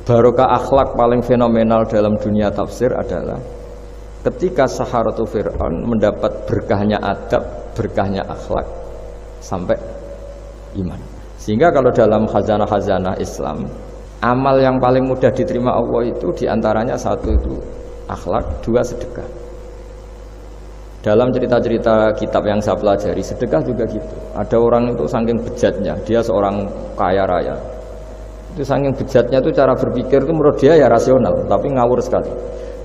Barokah akhlak paling fenomenal dalam dunia tafsir adalah ketika Saharatu Fir'aun mendapat berkahnya adab, berkahnya akhlak sampai iman. Sehingga kalau dalam khazanah-khazanah Islam, amal yang paling mudah diterima Allah itu diantaranya satu itu akhlak, dua sedekah. Dalam cerita-cerita kitab yang saya pelajari, sedekah juga gitu. Ada orang itu saking bejatnya, dia seorang kaya raya. Itu saking bejatnya itu cara berpikir itu menurut dia ya rasional, tapi ngawur sekali.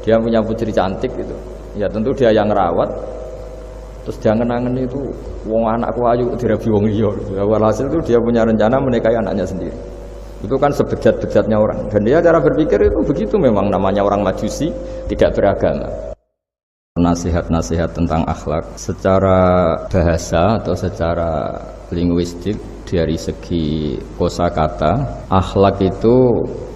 Dia punya putri cantik gitu, ya tentu dia yang ngerawat. Terus dia ngenangen itu, wong anakku ayu dirabi wong liya. Walhasil itu dia punya rencana menikahi anaknya sendiri. Itu kan sebejat-bejatnya orang. Dan dia cara berpikir itu begitu, memang namanya orang majusi, tidak beragama. Nasihat-nasihat tentang akhlak secara bahasa atau secara linguistik dari segi kosakata, akhlak itu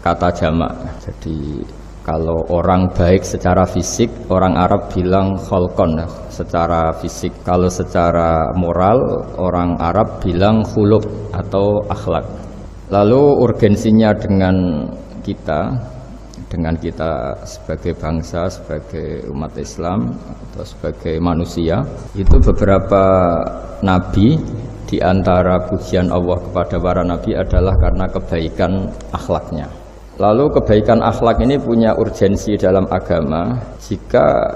kata jamak. Jadi kalau orang baik secara fisik, orang Arab bilang kholqon secara fisik. Kalau secara moral, orang Arab bilang khuluq atau akhlak. Lalu urgensinya dengan kita sebagai bangsa, sebagai umat Islam atau sebagai manusia, itu beberapa nabi, di antara pujian Allah kepada para nabi adalah karena kebaikan akhlaknya. Lalu kebaikan akhlak ini punya urgensi dalam agama jika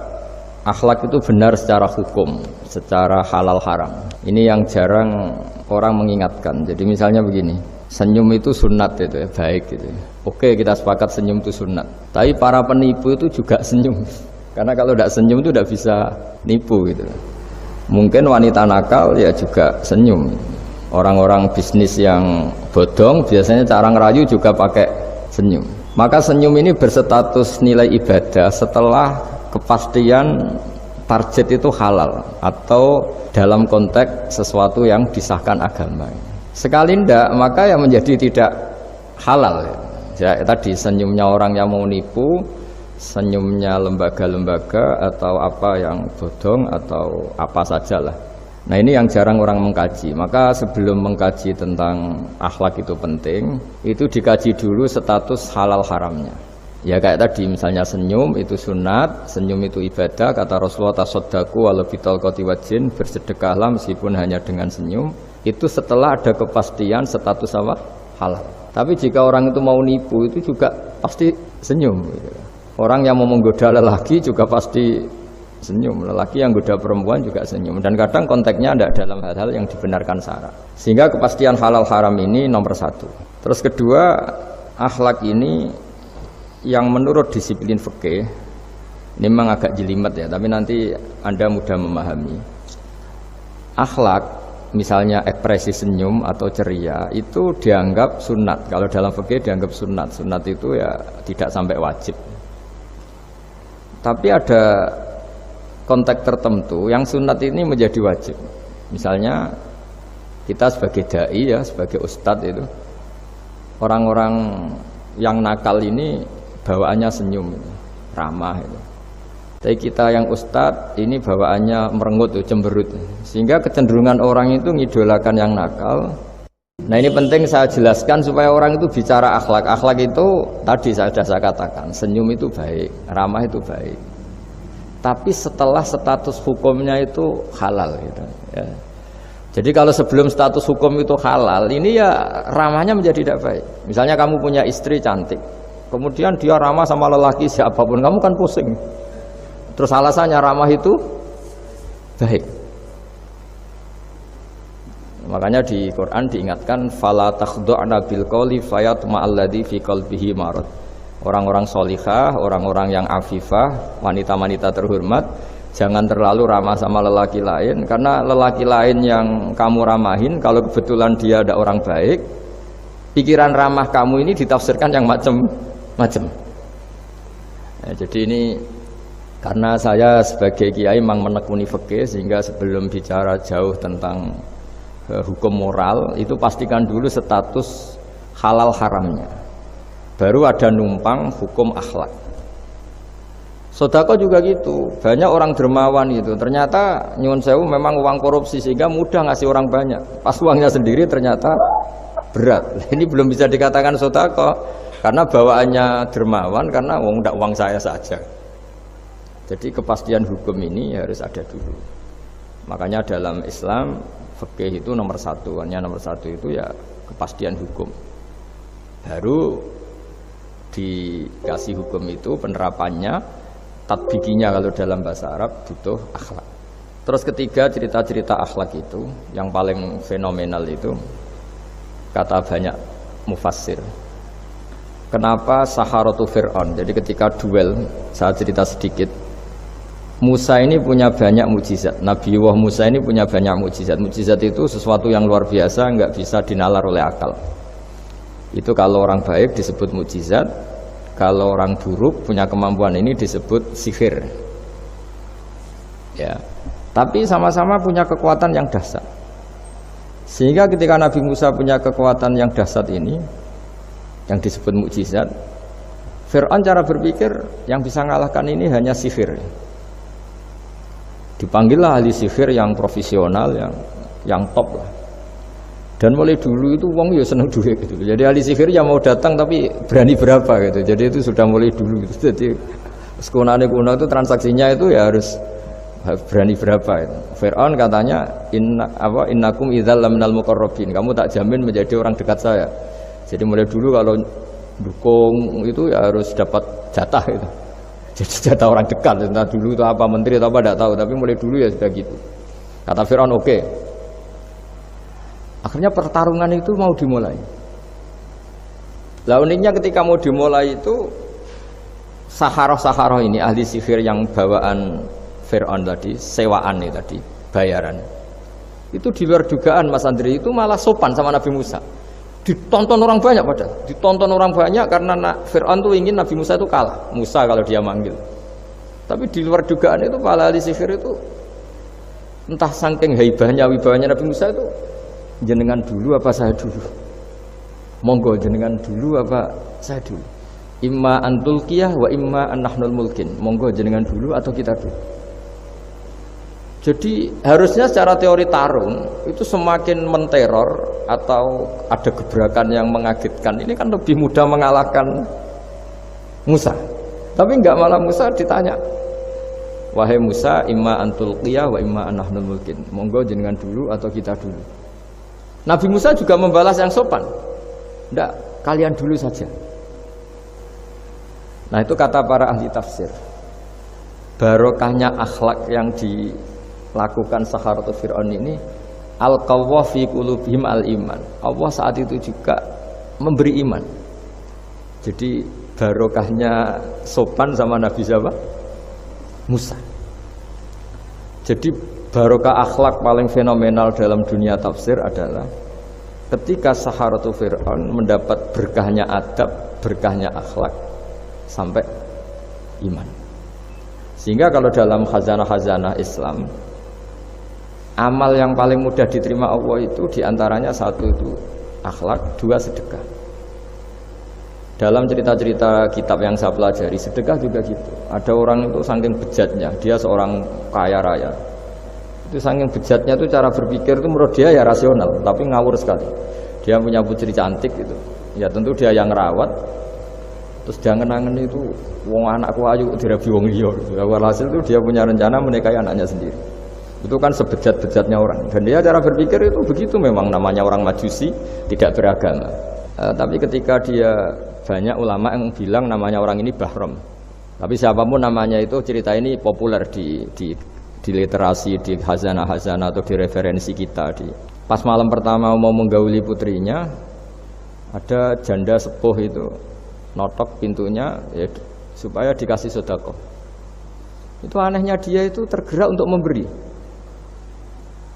akhlak itu benar secara hukum, secara halal haram. Ini yang jarang orang mengingatkan. Jadi misalnya begini, senyum itu sunat itu ya, baik gitu. Oke, kita sepakat senyum itu sunat. Tapi para penipu itu juga senyum. Karena kalau tidak senyum itu tidak bisa nipu gitu. Mungkin wanita nakal ya juga senyum. Orang-orang bisnis yang bodong biasanya cara ngerayu juga pakai senyum. Maka senyum ini berstatus nilai ibadah setelah kepastian target itu halal atau dalam konteks sesuatu yang disahkan agama. Sekali ndak, maka yang menjadi tidak halal. Ya, tadi senyumnya orang yang mau nipu, senyumnya lembaga-lembaga atau apa yang bodong atau apa sajalah. Nah, ini yang jarang orang mengkaji. Maka sebelum mengkaji tentang akhlak itu penting, itu dikaji dulu status halal haramnya. Ya kayak tadi misalnya senyum itu sunat, senyum itu ibadah, kata Rasulullah tasaddaqu walau bitalqati wajhin, bersedekahlah meskipun hanya dengan senyum. Itu setelah ada kepastian status apa? Halal. Tapi jika orang itu mau nipu itu juga pasti senyum. Orang yang mau menggoda lelaki juga pasti senyum. Lelaki yang goda perempuan juga senyum. Dan kadang konteksnya tidak dalam hal-hal yang dibenarkan syarak. Sehingga kepastian halal haram ini nomor satu. Terus kedua, akhlak ini yang menurut disiplin fikih ini memang agak jelimet ya, tapi nanti Anda mudah memahami. Akhlak misalnya ekspresi senyum atau ceria itu dianggap sunat. Kalau dalam fikih dianggap sunat. Sunat itu ya tidak sampai wajib. Tapi ada konteks tertentu yang sunat ini menjadi wajib. Misalnya kita sebagai dai ya, sebagai ustadz itu, orang-orang yang nakal ini bawaannya senyum, ramah itu. Tapi kita yang ustadz ini bawaannya merengut, cemberut. Sehingga kecenderungan orang itu ngidolakan yang nakal. Nah ini penting saya jelaskan supaya orang itu bicara akhlak. Akhlak itu tadi saya katakan, senyum itu baik, ramah itu baik. Tapi setelah status hukumnya itu halal gitu, ya. Jadi kalau sebelum status hukum itu halal, ini ya ramahnya menjadi tidak baik. Misalnya kamu punya istri cantik, kemudian dia ramah sama lelaki siapapun, kamu kan pusing. Terus alasannya ramah itu baik. Makanya di Quran diingatkan fala takhdu'na bil qawli fayatma'alladzi fi qalbihi marad. Orang-orang solihah, orang-orang yang afifah, wanita-wanita terhormat, jangan terlalu ramah sama lelaki lain, karena lelaki lain yang kamu ramahin kalau kebetulan dia ada orang baik, pikiran ramah kamu ini ditafsirkan yang macam-macam. Nah, jadi ini karena saya sebagai kiai memang menekuni fikih, sehingga sebelum bicara jauh tentang hukum moral itu pastikan dulu status halal haramnya, baru ada numpang hukum akhlak. Sodako juga gitu, banyak orang dermawan itu ternyata nyuwun sewu memang uang korupsi sehingga mudah ngasih orang banyak, pas uangnya sendiri ternyata berat. Ini belum bisa dikatakan sodako Karena bawaannya dermawan, karena ndak uang saya saja. Jadi kepastian hukum ini harus ada dulu. Makanya dalam Islam fikih itu nomor satu, hanya nomor satu itu ya kepastian hukum. Baru dikasih hukum itu penerapannya, tatbikinya kalau dalam bahasa Arab butuh akhlak. Terus ketiga cerita-cerita akhlak itu yang paling fenomenal itu kata banyak mufassir. Kenapa Saharatu Fir'aun? Jadi ketika duel, saya cerita sedikit. Musa ini punya banyak mukjizat. Nabi Musa ini punya banyak mukjizat. Mukjizat itu sesuatu yang luar biasa, nggak bisa dinalar oleh akal. Itu kalau orang baik disebut mukjizat, kalau orang buruk punya kemampuan ini disebut sihir. Ya. Tapi sama-sama punya kekuatan yang dahsyat. Sehingga ketika Nabi Musa punya kekuatan yang dahsyat ini, yang disebut mukjizat, Fir'aun cara berpikir yang bisa mengalahkan ini hanya sihir. Dipanggillah ahli sihir yang profesional, yang top lah. Dan mulai dulu itu wong ya seneng duit gitu. Jadi ahli sihir yang mau datang tapi berani berapa gitu. Jadi itu sudah mulai dulu gitu. Jadi kuno itu transaksinya itu ya harus berani berapa itu. Fir'aun katanya innakum idzal laminal muqarrabin. Kamu tak jamin menjadi orang dekat saya. Jadi mulai dulu kalau dukung itu ya harus dapat jatah itu. Jadi jatah orang dekat. Entah dulu itu apa menteri atau apa tidak tahu, tapi mulai dulu ya sudah gitu. Kata Fir'aun oke. Akhirnya pertarungan itu mau dimulai. Lah uniknya ketika mau dimulai itu Saharoh ini ahli sihir yang bawaan Fir'aun tadi, sewaan nih tadi, bayaran. Itu di luar dugaan Mas Andri itu malah sopan sama Nabi Musa. Ditonton orang banyak padahal. Ditonton orang banyak karena Fir'aun tuh ingin Nabi Musa itu kalah. Musa kalau dia manggil. Tapi di luar dugaan itu para ahli sihir itu entah saking haibahnya, wibawanya Nabi Musa itu jenengan dulu apa saya dulu? Monggo jenengan dulu apa saya dulu? Imma antulkiyah wa imma annahnul mulkin. Monggo jenengan dulu atau kita dulu. Jadi harusnya secara teori tarung itu semakin menteror atau ada gebrakan yang mengagetkan ini kan lebih mudah mengalahkan Musa. Tapi enggak, malah Musa ditanya, wahai Musa, imma antulqiyah wa imma anahnul mulkin. Monggo jenengan dulu atau kita dulu. Nabi Musa juga membalas yang sopan. Enggak, kalian dulu saja. Nah itu kata para ahli tafsir. Barokahnya akhlak yang dilakukan Saharatu Fir'aun ini, al-qawwa fi qulubihim al-iman. Allah saat itu juga memberi iman. Jadi barokahnya sopan sama Nabi siapa? Musa. Jadi barokah akhlak paling fenomenal dalam dunia tafsir adalah ketika Saharatu Fir'aun mendapat berkahnya adab, berkahnya akhlak sampai iman. Sehingga kalau dalam khazanah-khazanah Islam, amal yang paling mudah diterima Allah itu diantaranya satu itu akhlak, dua sedekah. Dalam cerita-cerita kitab yang saya pelajari, sedekah juga gitu. Ada orang itu saking bejatnya, dia seorang kaya raya. Itu saking bejatnya itu cara berpikir itu menurut dia ya rasional, tapi ngawur sekali. Dia punya putri cantik gitu. Ya tentu dia yang rawat. Terus dia ngenangen itu, wong anakku ayu dirabi wong liya. Walhasil itu dia punya rencana menikahi anaknya sendiri. Itu kan sebejat-bejatnya orang. Dan dia cara berpikir itu begitu, memang namanya orang Majusi, tidak beragama. Tapi ketika dia, banyak ulama yang bilang namanya orang ini Bahram. Tapi siapapun namanya itu, cerita ini populer di literasi, di khazanah-khazanah atau di referensi kita. Pas malam pertama mau menggauli putrinya, ada janda sepuh itu notok pintunya ya, supaya dikasih sedekah. Itu anehnya dia itu tergerak untuk memberi.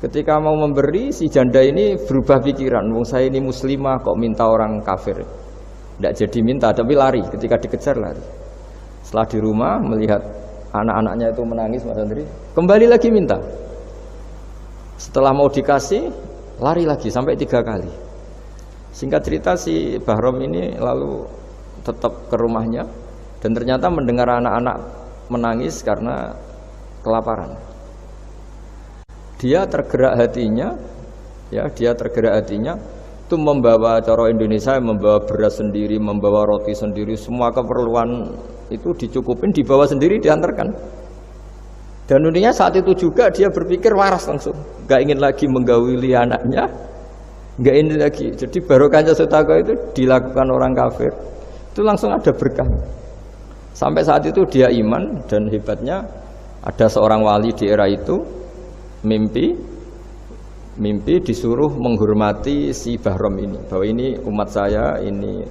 Ketika mau memberi, si janda ini berubah pikiran, wong saya ini muslimah kok minta orang kafir. Tidak jadi minta, tapi lari. Ketika dikejar lari. Setelah di rumah melihat anak-anaknya itu menangis, Mas Andri, kembali lagi minta. Setelah mau dikasih, lari lagi sampai 3 kali. Singkat cerita si Bahram ini lalu tetap ke rumahnya dan ternyata mendengar anak-anak menangis karena kelaparan. Dia tergerak hatinya, ya dia tergerak hatinya itu membawa cara Indonesia, membawa beras sendiri, membawa roti sendiri, semua keperluan itu dicukupin, dibawa sendiri, diantarkan. Dan uniknya saat itu juga dia berpikir waras langsung, nggak ingin lagi menggauli anaknya, nggak ingin lagi. Jadi barokahnya sedekah itu dilakukan orang kafir, itu langsung ada berkah. Sampai saat itu dia iman, dan hebatnya ada seorang wali di era itu mimpi disuruh menghormati si Bahram ini, bahwa ini umat saya, ini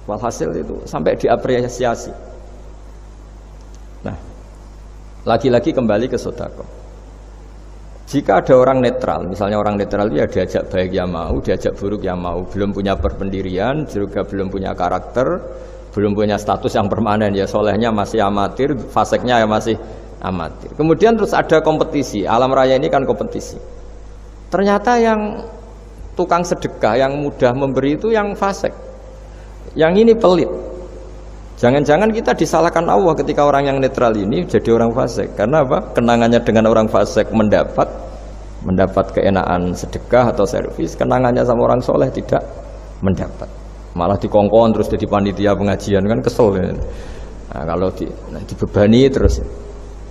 walhasil itu sampai diapresiasi. Nah, lagi-lagi kembali ke sedekah. Jika ada orang netral, misalnya orang netral ya diajak baik ya mau, diajak buruk ya mau, belum punya perpendirian, juga belum punya karakter, belum punya status yang permanen, ya solehnya masih amatir, faseknya ya masih amatir. Kemudian terus ada kompetisi, alam raya ini kan kompetisi. Ternyata yang tukang sedekah, yang mudah memberi itu yang fasik, yang ini pelit. Jangan-jangan kita disalahkan Allah ketika orang yang netral ini jadi orang fasik. Karena apa? Kenangannya dengan orang fasik mendapat keenaan sedekah atau servis, kenangannya sama orang soleh tidak mendapat. Malah dikongkon terus jadi panitia pengajian, kan kesel ya. Nah, kalau dibebani terus.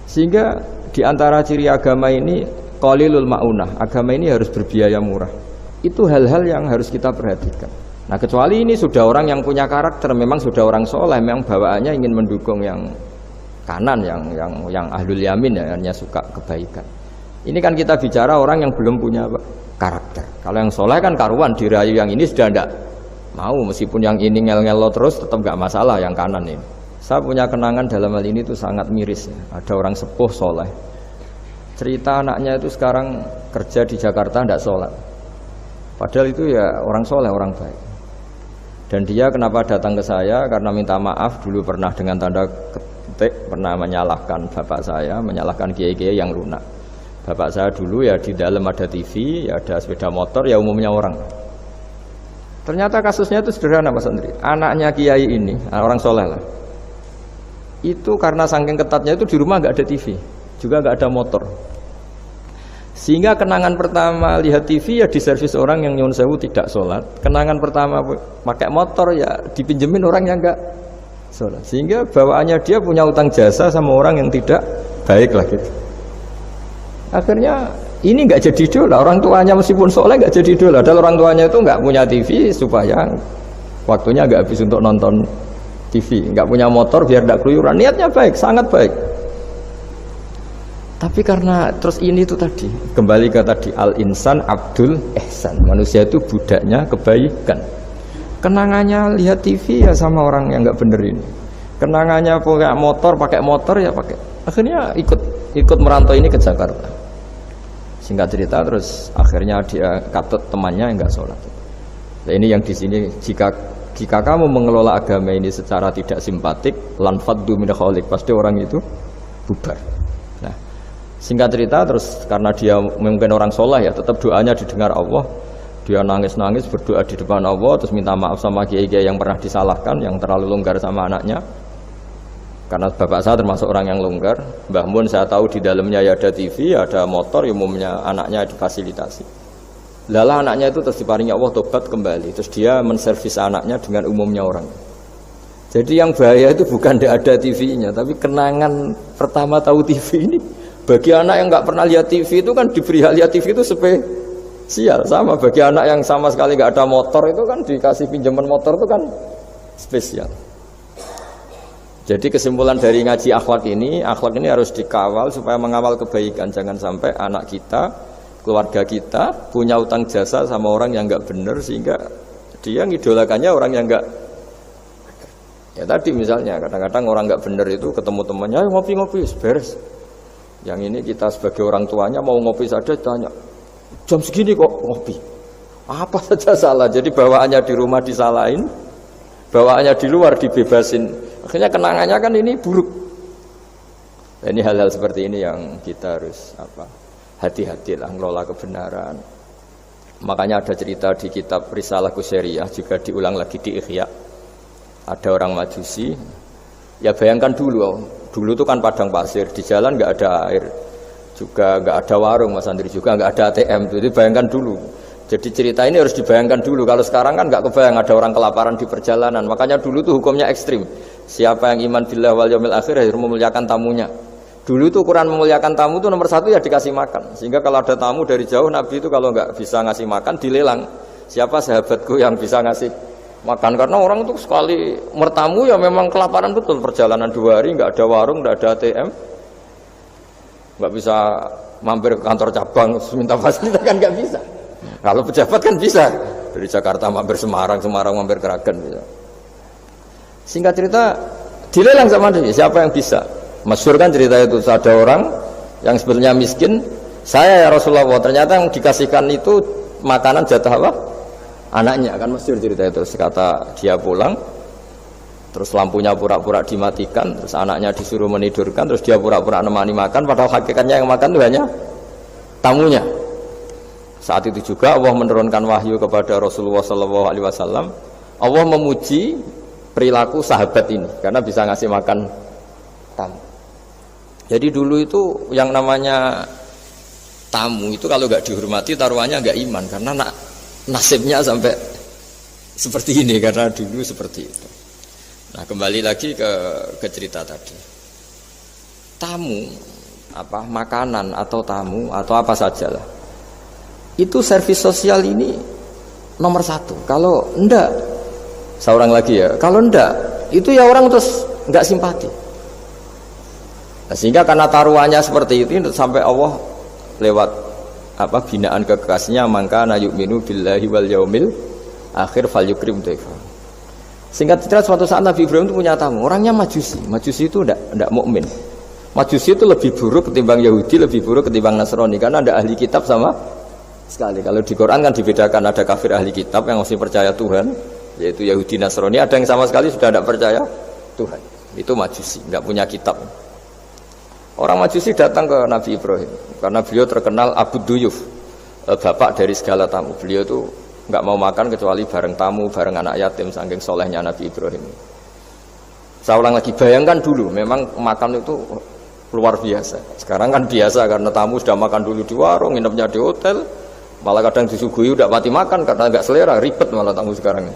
Sehingga diantara ciri agama ini qalilul ma'unah, agama ini harus berbiaya murah. Itu hal-hal yang harus kita perhatikan. Nah, kecuali ini sudah orang yang punya karakter, memang sudah orang soleh, memang bawaannya ingin mendukung yang kanan, yang ahlul yamin, ya, hanya suka kebaikan. Ini kan kita bicara orang yang belum punya karakter. Kalau yang soleh kan karuan, dirayu yang ini sudah tidak mau, meskipun yang ini ngel-ngelo terus tetap nggak masalah yang kanan ini. Saya punya kenangan dalam hal ini itu sangat miris ya. Ada orang sepuh soleh, cerita anaknya itu sekarang kerja di Jakarta tidak sholat, padahal itu ya orang soleh, orang baik. Dan dia kenapa datang ke saya? Karena minta maaf dulu pernah dengan tanda ketik pernah menyalahkan bapak saya, menyalahkan kiai-kiai yang lunak. Bapak saya dulu ya di dalam ada TV, ya ada sepeda motor, ya umumnya orang. Ternyata kasusnya itu sederhana Mas Andri. Anaknya kiai ini, orang soleh lah, itu karena saking ketatnya itu di rumah nggak ada TV, juga nggak ada motor. Sehingga kenangan pertama lihat TV ya di servis orang yang nyuwun sewu tidak sholat. Kenangan pertama pakai motor ya dipinjemin orang yang nggak sholat. Sehingga bawaannya dia punya utang jasa sama orang yang tidak baik lah gitu. Akhirnya ini nggak jadi idola. Orang tuanya meskipun soleh nggak jadi idola. Dan orang tuanya itu nggak punya TV supaya waktunya nggak habis untuk nonton TV. Nggak punya motor biar tidak keluyuran. Niatnya baik, sangat baik. Tapi karena terus ini tuh tadi kembali ke tadi al-insan abdul ihsan, manusia itu budaknya kebaikan. Kenangannya lihat TV ya sama orang yang nggak bener ini. Kenangannya pakai motor ya pakai. Akhirnya ikut merantau ini ke Jakarta. Singkat cerita terus akhirnya dia katut temannya yang nggak sholat. Nah, ini yang di sini jika kamu mengelola agama ini secara tidak simpatik, lanfaddu min khaliq, pasti orang itu bubar. Singkat cerita terus karena dia mungkin orang soleh ya tetap doanya didengar Allah. Dia nangis-nangis berdoa di depan Allah, terus minta maaf sama kiai-kiai yang pernah disalahkan, yang terlalu longgar sama anaknya. Karena bapak saya termasuk orang yang longgar. Mbah Mun saya tahu di dalamnya ya ada TV, ada motor, umumnya anaknya difasilitasi. Lala anaknya itu terus diparingi Allah tobat kembali. Terus dia menservis anaknya dengan umumnya orang. Jadi yang bahaya itu bukan tidak ada TV-nya, tapi kenangan pertama tahu TV ini. Bagi anak yang nggak pernah lihat TV itu kan diberi hak lihat TV itu spesial. Sama bagi anak yang sama sekali nggak ada motor itu kan dikasih pinjaman motor itu kan spesial. Jadi kesimpulan dari ngaji akhlak ini harus dikawal supaya mengawal kebaikan. Jangan sampai anak kita, keluarga kita punya utang jasa sama orang yang nggak benar sehingga dia ngidolakannya orang yang nggak. Ya tadi misalnya kadang-kadang orang nggak benar itu ketemu temannya ngopi-ngopi beres. Yang ini kita sebagai orang tuanya mau ngopi saja tanya jam segini kok ngopi, apa saja salah. Jadi bawaannya di rumah disalahin, bawaannya di luar dibebasin, akhirnya kenangannya kan ini buruk. Nah, ini hal-hal seperti ini yang kita harus hati-hatilah ngelola kebenaran. Makanya ada cerita di kitab Risalah Qusyariyah juga diulang lagi di Ihya. Ada orang Majusi, ya bayangkan dulu tuh kan padang pasir, di jalan nggak ada air, juga nggak ada warung Mas Andri, juga nggak ada ATM. Jadi bayangkan dulu Jadi cerita ini harus dibayangkan dulu. Kalau sekarang kan nggak kebayang ada orang kelaparan di perjalanan. Makanya dulu tuh hukumnya ekstrim. Siapa yang iman billah wal yaumil akhir harus memuliakan tamunya. Dulu tuh ukuran memuliakan tamu itu nomor satu ya dikasih makan. Sehingga kalau ada tamu dari jauh, Nabi itu kalau nggak bisa ngasih makan dilelang. Siapa sahabatku yang bisa ngasih makan? Karena orang itu sekali mertamu ya memang kelaparan betul. Perjalanan 2 hari nggak ada warung, nggak ada ATM, nggak bisa mampir ke kantor cabang minta fasilitas kan nggak bisa. Kalau pejabat kan bisa dari Jakarta mampir Semarang, Semarang mampir Kragen bisa. Singkat cerita dilelang sama dia. Siapa yang bisa? Masyhur kan cerita itu. Ada orang yang sebetulnya miskin. Saya ya Rasulullah. Ternyata yang dikasihkan itu makanan jatah apa? Anaknya kan masyhur cerita itu. Kata dia pulang, terus lampunya pura-pura dimatikan, terus anaknya disuruh menidurkan, terus dia pura-pura nemani makan. Padahal hakikatnya yang makan itu hanya tamunya. Saat itu juga Allah menurunkan wahyu kepada Rasulullah SAW. Allah memuji perilaku sahabat ini karena bisa ngasih makan tamu. Jadi dulu itu yang namanya tamu itu kalau nggak dihormati taruhannya nggak iman karena nasibnya sampai seperti ini karena dulu seperti itu. Nah kembali lagi ke cerita tadi. Tamu apa makanan atau tamu atau apa sajalah. Itu servis sosial ini nomor 1. Kalau enggak, seorang lagi ya, kalau enggak, itu ya orang terus enggak simpati. Nah, sehingga karena taruhannya seperti itu sampai Allah lewat apa binaan kekasihnya maka na yu'minu billahi wal yaumil akhir falyukrim dhaifa. Singkat cerita suatu saat Nabi Ibrahim itu punya tamu, orangnya Majusi. Majusi itu enggak mukmin. Majusi itu lebih buruk ketimbang Yahudi, lebih buruk ketimbang Nasrani karena ada ahli kitab sama sekali. Kalau di Quran kan dibedakan ada kafir ahli kitab yang masih percaya Tuhan, yaitu Yahudi Nasrani, ada yang sama sekali sudah tidak percaya Tuhan. Itu Majusi, tidak punya kitab. Orang Majusi datang ke Nabi Ibrahim karena beliau terkenal Abu Duyuf, bapak dari segala tamu. Beliau itu nggak mau makan kecuali bareng tamu, bareng anak yatim, saking solehnya Nabi Ibrahim. Saya ulang lagi, bayangkan dulu, memang makan itu luar biasa. Sekarang kan biasa karena tamu sudah makan dulu di warung, nginepnya di hotel. Malah kadang disuguhi udah mati makan karena nggak selera, ribet malah tamu sekarang.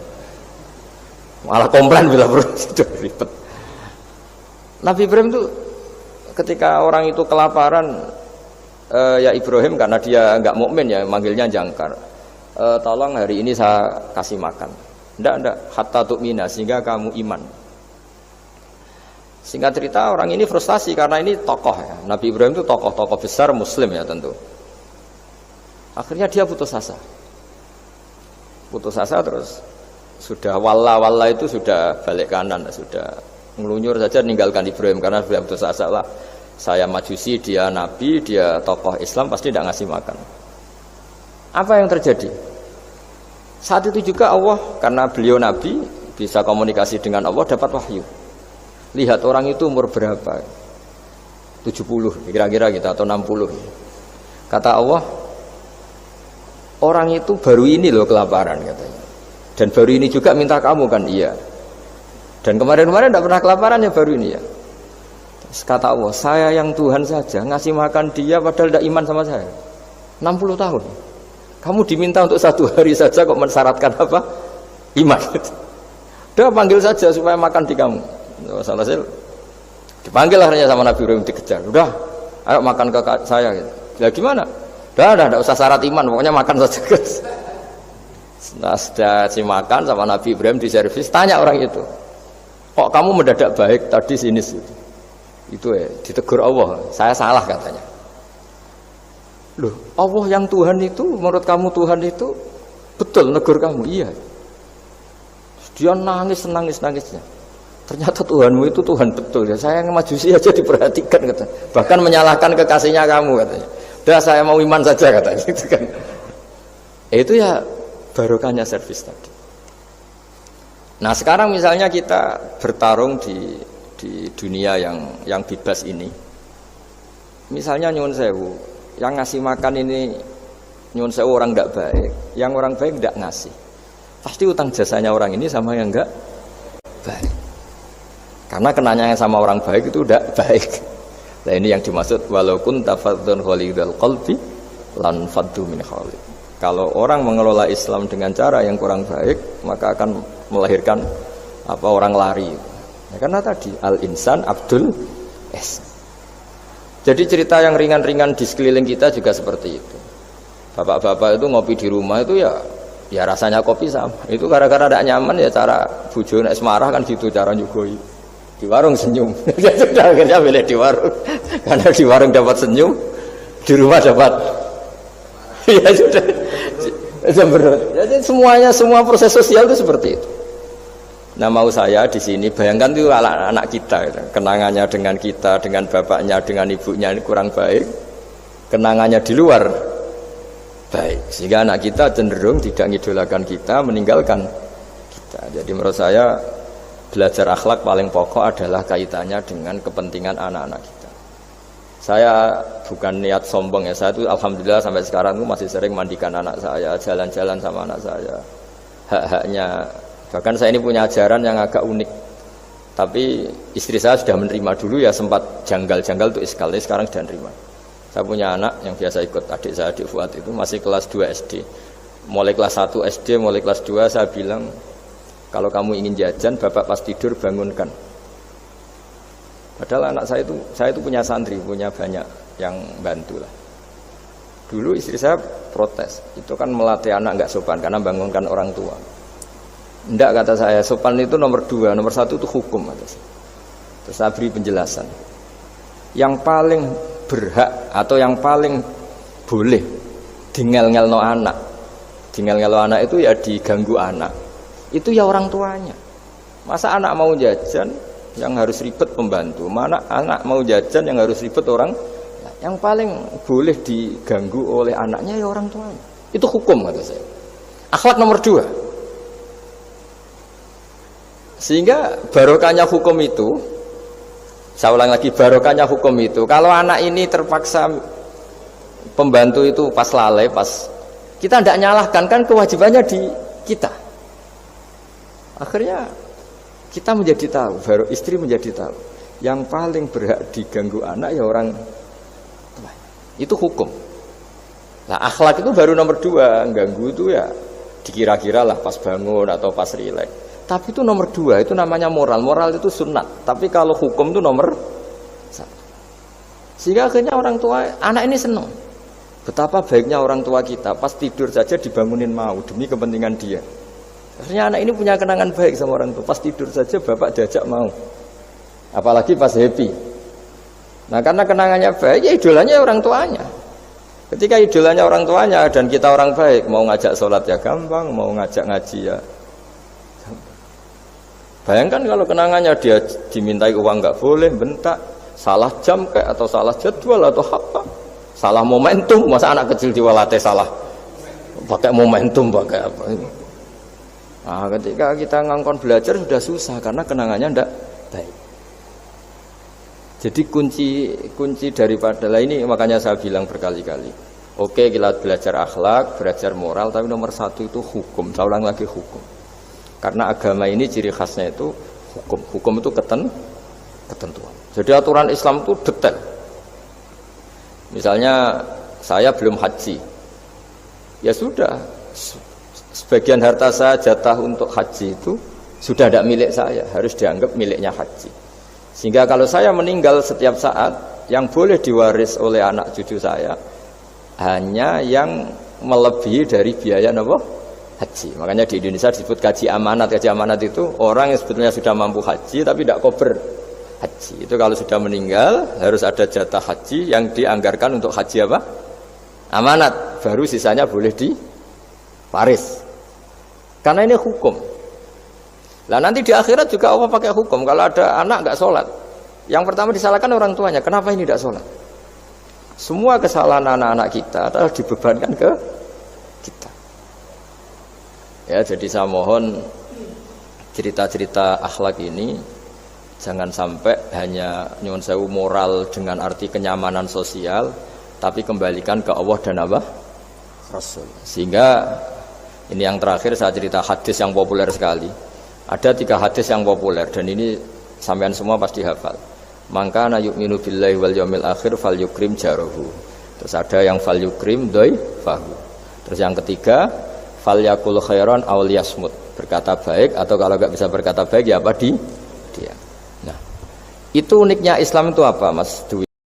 Malah komplain bila perlu sudah ribet. Nabi Ibrahim itu ketika orang itu kelaparan, ya Ibrahim karena dia nggak mukmin ya manggilnya jangkar. Tolong hari ini saya kasih makan. Ndak hatta tu'mina sehingga kamu iman. Singkat cerita orang ini frustasi karena ini tokoh ya. Nabi Ibrahim itu tokoh besar Muslim ya tentu. Akhirnya dia putus asa terus sudah walla itu sudah balik kanan, sudah ngelunyur saja meninggalkan Ibrahim karena sudah putus asa lah. Saya Majusi, dia Nabi, dia tokoh Islam pasti tidak ngasih makan. Apa yang terjadi? Saat itu juga Allah karena beliau Nabi bisa komunikasi dengan Allah dapat wahyu. Lihat orang itu umur berapa? 70 kira-kira gitu atau 60. Kata Allah, orang itu baru ini loh kelaparan katanya. Dan baru ini juga minta kamu kan iya. Dan kemarin-kemarin tidak pernah kelaparan ya baru ini ya. Terus kata Allah, saya yang Tuhan saja ngasih makan dia padahal tidak iman sama saya. 60 tahun. Kamu diminta untuk 1 hari saja kok mensyaratkan apa? Iman. Udah panggil saja supaya makan di kamu. Salah sih. Dipanggil akhirnya sama Nabi Ibrahim dikejar. Udah, ayo makan ke saya gitu. Ya gimana? Udah, tidak usah syarat iman, pokoknya makan saja guys. Nah, sudah makan sama Nabi Ibrahim di servis, tanya orang itu, kok kamu mendadak baik tadi sinis itu? Itu ya, ditegur Allah, saya salah katanya. Loh, Allah yang Tuhan itu, menurut kamu Tuhan itu betul negur kamu? Iya. Dia nangis-nangisnya. Ternyata Tuhanmu itu Tuhan betul ya. Saya yang Majusi aja diperhatikan katanya. Bahkan menyalahkan kekasihnya kamu katanya. Udah saya mau iman saja katanya gitu kan. Itu ya barokahnya servis tadi. Nah sekarang misalnya kita bertarung di dunia yang bebas ini. Misalnya nyuwun sewu, yang ngasih makan ini nyuwun sewu orang tidak baik, yang orang baik tidak ngasih. Pasti utang jasanya orang ini sama yang enggak baik. Karena kenanya sama orang baik itu udah baik. Nah ini yang dimaksud walaupun tafadzun khalidul qalbi lan faddu min khalid. Kalau orang mengelola Islam dengan cara yang kurang baik, maka akan melahirkan orang lari. Ya, karena tadi al-insan Abdul es. Jadi cerita yang ringan-ringan di sekeliling kita juga seperti itu. Bapak-bapak itu ngopi di rumah itu ya rasanya kopi sama. Itu gara-gara tidak nyaman ya cara bojo nek marah kan gitu cara nyugoi. Di warung senyum. Ya sudah akhirnya milih di warung. Karena di warung dapat senyum, di rumah dapat ya sudah. Jadi semua proses sosial itu seperti itu. Nah mau saya di sini bayangkan itu anak kita, kenangannya dengan kita, dengan bapaknya, dengan ibunya ini kurang baik, kenangannya di luar baik, sehingga anak kita cenderung tidak ngidolakan kita, meninggalkan kita. Jadi menurut saya belajar akhlak paling pokok adalah kaitannya dengan kepentingan anak-anak kita. Saya bukan niat sombong ya, saya itu alhamdulillah sampai sekarang itu masih sering mandikan anak saya, jalan-jalan sama anak saya, hak-haknya. Bahkan saya ini punya ajaran yang agak unik, tapi istri saya sudah menerima. Dulu ya sempat janggal-janggal untuk iskal, sekarang sudah menerima. Saya punya anak yang biasa ikut adik saya, adik Fuad itu masih kelas 2 SD. Mulai kelas 1 SD, mulai kelas 2 saya bilang, kalau kamu ingin jajan, bapak pas tidur bangunkan. Padahal anak saya itu punya santri, punya banyak yang bantu lah. Dulu istri saya protes, itu kan melatih anak nggak sopan karena bangunkan orang tua. Enggak, kata saya, sopan itu nomor 2, nomor 1 itu hukum. Kata saya. Terus saya beri penjelasan. Yang paling berhak atau yang paling boleh dingel-ngelno anak, dingel-ngelno anak itu ya diganggu anak, itu ya orang tuanya. Masa anak mau jajan yang harus ribet pembantu, mana anak mau jajan yang harus ribet orang. Yang paling boleh diganggu oleh anaknya ya orang tuanya. Itu hukum, kata saya. Akhlak nomor 2. Sehingga barokahnya hukum itu, saya ulang lagi, barokahnya hukum itu, kalau anak ini terpaksa pembantu itu pas lalai, pas kita tidak nyalahkan, kan kewajibannya di kita. Akhirnya kita menjadi tahu, baru istri menjadi tahu, yang paling berhak diganggu anak ya orang tua. Itu hukum. Nah akhlak itu baru nomor 2, ganggu itu ya dikira-kira lah pas bangun atau pas rileks. Tapi itu nomor 2, itu namanya moral. Moral itu sunat. Tapi kalau hukum itu nomor 1. Sehingga akhirnya orang tua, anak ini senang. Betapa baiknya orang tua kita, pas tidur saja dibangunin mau demi kepentingan dia. Akhirnya anak ini punya kenangan baik sama orang tua. Pas tidur saja bapak diajak mau. Apalagi pas happy. Nah karena kenangannya baik, ya idolanya orang tuanya. Ketika idolanya orang tuanya dan kita orang baik, mau ngajak sholat ya gampang, mau ngajak ngaji ya. Bayangkan kalau kenangannya dia dimintai uang nggak boleh, bentak, salah jam kayak atau salah jadwal atau apa, salah momentum, masa anak kecil diwalate salah, pakai momentum pakai apa? Nah, ketika kita ngangkon belajar sudah susah karena kenangannya ndak baik. Jadi kunci daripada ini makanya saya bilang berkali-kali. Oke, kita belajar akhlak, belajar moral, tapi nomor 1 itu hukum. Saya ulang lagi hukum. Karena agama ini ciri khasnya itu hukum. Hukum itu ketentuan. Jadi aturan Islam itu detail. Misalnya saya belum haji, ya sudah. Sebagian harta saya jatah untuk haji itu sudah tidak milik saya, harus dianggap miliknya haji. Sehingga kalau saya meninggal setiap saat, yang boleh diwaris oleh anak cucu saya hanya yang melebihi dari biaya haji. Makanya di Indonesia disebut gaji amanat. Gaji amanat itu orang yang sebetulnya sudah mampu haji tapi tidak kober haji. Itu kalau sudah meninggal harus ada jatah haji yang dianggarkan untuk haji apa? Amanat. Baru sisanya boleh diwaris. Karena ini hukum. Lah nanti di akhirat juga Allah pakai hukum. Kalau ada anak nggak sholat, yang pertama disalahkan orang tuanya. Kenapa ini tidak sholat? Semua kesalahan anak-anak kita adalah dibebankan ke kita. Ya, jadi saya mohon cerita-cerita akhlak ini jangan sampai hanya nyuwun sewu moral dengan arti kenyamanan sosial, tapi kembalikan ke Allah dan apa? Rasul. Sehingga ini yang terakhir saya cerita hadis yang populer sekali. Ada 3 hadis yang populer dan ini sampean semua pasti hafal. Maka na yu'minu billahi wal yaumil akhir fal yukrim jarahu. Terus ada yang fal yukrim dhaifahu. Terus yang ketiga, falyakul khairan aw liyasmut, berkata baik atau kalau nggak bisa berkata baik ya apa dia. Nah, itu uniknya Islam itu apa, Mas Dwi?